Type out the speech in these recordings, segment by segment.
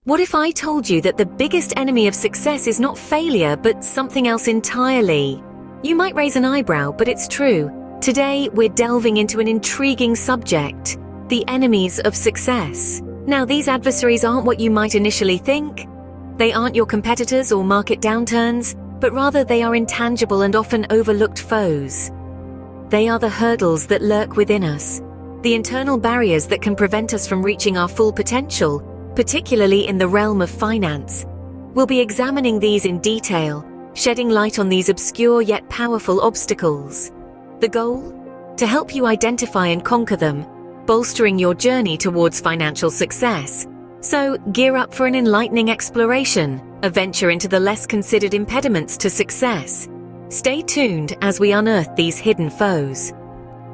What if I told you that the biggest enemy of success is not failure, but something else entirely? You might raise an eyebrow, but it's true. Today, we're delving into an intriguing subject: the enemies of success. Now, these adversaries aren't what you might initially think. They aren't your competitors or market downturns, but rather they are intangible and often overlooked foes. They are the hurdles that lurk within us, the internal barriers that can prevent us from reaching our full potential, particularly in the realm of finance. We'll be examining these in detail, shedding light on these obscure yet powerful obstacles. The goal? To help you identify and conquer them, bolstering your journey towards financial success. So, gear up for an enlightening exploration, a venture into the less considered impediments to success. Stay tuned as we unearth these hidden foes.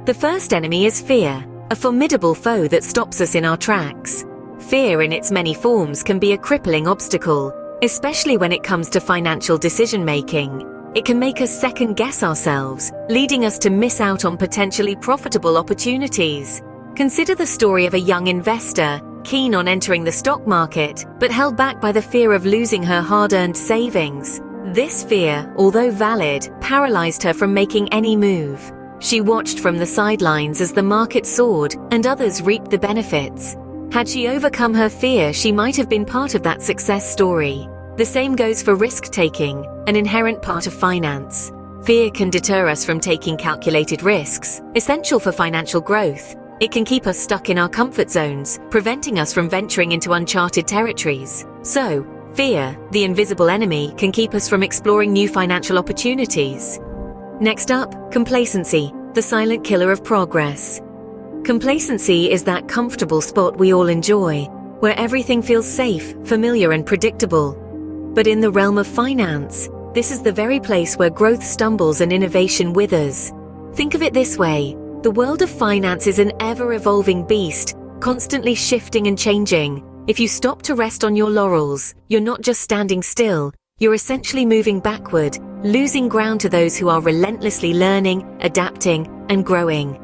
The first enemy is fear, a formidable foe that stops us in our tracks. Fear in its many forms can be a crippling obstacle, especially when it comes to financial decision-making. It can make us second-guess ourselves, leading us to miss out on potentially profitable opportunities. Consider the story of a young investor, keen on entering the stock market, but held back by the fear of losing her hard-earned savings. This fear, although valid, paralyzed her from making any move. She watched from the sidelines as the market soared and others reaped the benefits. Had she overcome her fear, she might have been part of that success story. The same goes for risk-taking, an inherent part of finance. Fear can deter us from taking calculated risks, essential for financial growth. It can keep us stuck in our comfort zones, preventing us from venturing into uncharted territories. So, fear, the invisible enemy, can keep us from exploring new financial opportunities. Next up, complacency, the silent killer of progress. Complacency is that comfortable spot we all enjoy, where everything feels safe, familiar, and predictable. But in the realm of finance, this is the very place where growth stumbles and innovation withers. Think of it this way: the world of finance is an ever-evolving beast, constantly shifting and changing. If you stop to rest on your laurels, you're not just standing still, you're essentially moving backward, losing ground to those who are relentlessly learning, adapting, and growing.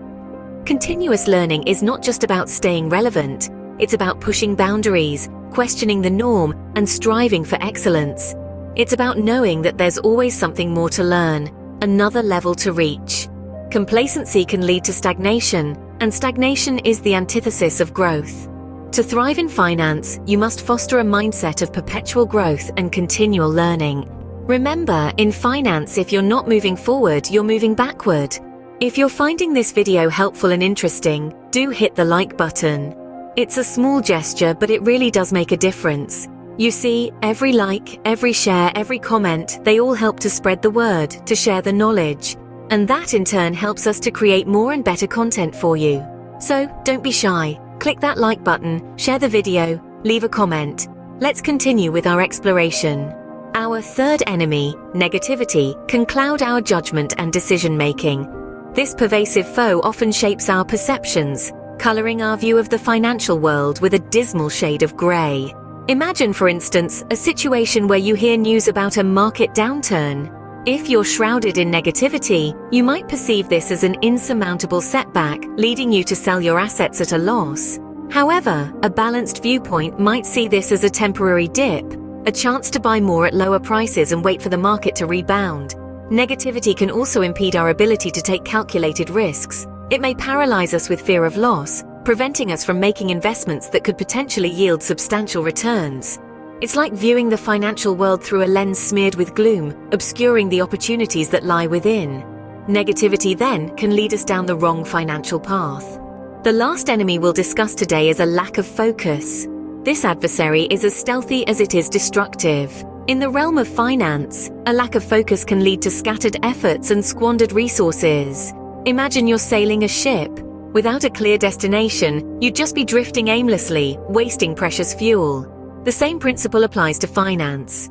Continuous learning is not just about staying relevant, it's about pushing boundaries, questioning the norm, and striving for excellence. It's about knowing that there's always something more to learn, another level to reach. Complacency can lead to stagnation, and stagnation is the antithesis of growth. To thrive in finance, you must foster a mindset of perpetual growth and continual learning. Remember, in finance, if you're not moving forward, you're moving backward. If you're finding this video helpful and interesting, do hit the like button. It's a small gesture, but it really does make a difference. You see, every like, every share, every comment, they all help to spread the word, to share the knowledge. And that in turn helps us to create more and better content for you. So, don't be shy. Click that like button, share the video, leave a comment. Let's continue with our exploration. Our third enemy, negativity, can cloud our judgment and decision-making. This pervasive foe often shapes our perceptions, coloring our view of the financial world with a dismal shade of grey. Imagine, for instance, a situation where you hear news about a market downturn. If you're shrouded in negativity, you might perceive this as an insurmountable setback, leading you to sell your assets at a loss. However, a balanced viewpoint might see this as a temporary dip, a chance to buy more at lower prices and wait for the market to rebound. Negativity can also impede our ability to take calculated risks. It may paralyze us with fear of loss, preventing us from making investments that could potentially yield substantial returns. It's like viewing the financial world through a lens smeared with gloom, obscuring the opportunities that lie within. Negativity then can lead us down the wrong financial path. The last enemy we'll discuss today is a lack of focus. This adversary is as stealthy as it is destructive. In the realm of finance, a lack of focus can lead to scattered efforts and squandered resources. Imagine you're sailing a ship. Without a clear destination, you'd just be drifting aimlessly, wasting precious fuel. The same principle applies to finance.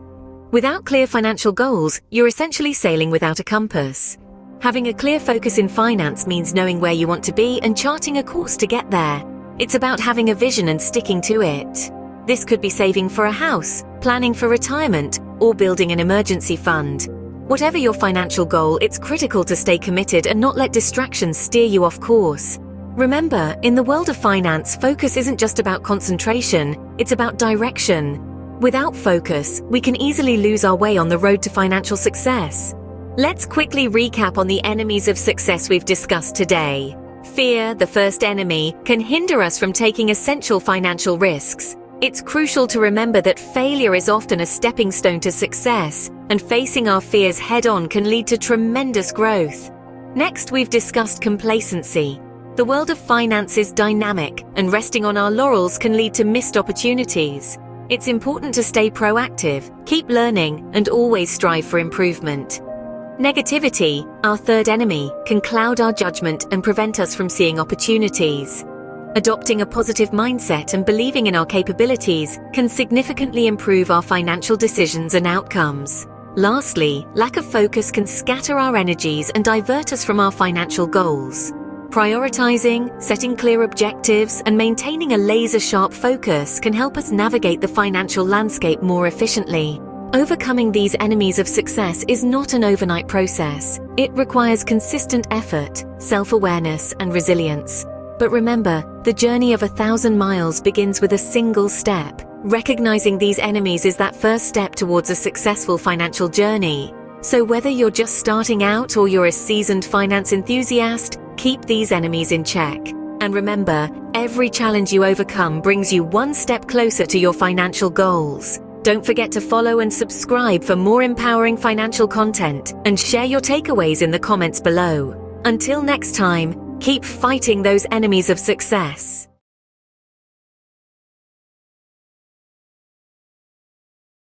Without clear financial goals, you're essentially sailing without a compass. Having a clear focus in finance means knowing where you want to be and charting a course to get there. It's about having a vision and sticking to it. This could be saving for a house, planning for retirement, or building an emergency fund. Whatever your financial goal, it's critical to stay committed and not let distractions steer you off course. Remember, in the world of finance, focus isn't just about concentration, it's about direction. Without focus, we can easily lose our way on the road to financial success. Let's quickly recap on the enemies of success we've discussed today. Fear, the first enemy, can hinder us from taking essential financial risks. It's crucial to remember that failure is often a stepping stone to success, and facing our fears head-on can lead to tremendous growth. Next, we've discussed complacency. The world of finance is dynamic, and resting on our laurels can lead to missed opportunities. It's important to stay proactive, keep learning, and always strive for improvement. Negativity, our third enemy, can cloud our judgment and prevent us from seeing opportunities. Adopting a positive mindset and believing in our capabilities can significantly improve our financial decisions and outcomes. Lastly, lack of focus can scatter our energies and divert us from our financial goals. Prioritizing, setting clear objectives, and maintaining a laser-sharp focus can help us navigate the financial landscape more efficiently. Overcoming these enemies of success is not an overnight process. It requires consistent effort, self-awareness, and resilience. But remember, the journey of 1,000 miles begins with a single step. Recognizing these enemies is that first step towards a successful financial journey. So whether you're just starting out or you're a seasoned finance enthusiast, keep these enemies in check. And remember, every challenge you overcome brings you one step closer to your financial goals. Don't forget to follow and subscribe for more empowering financial content, and share your takeaways in the comments below. Until next time, keep fighting those enemies of success.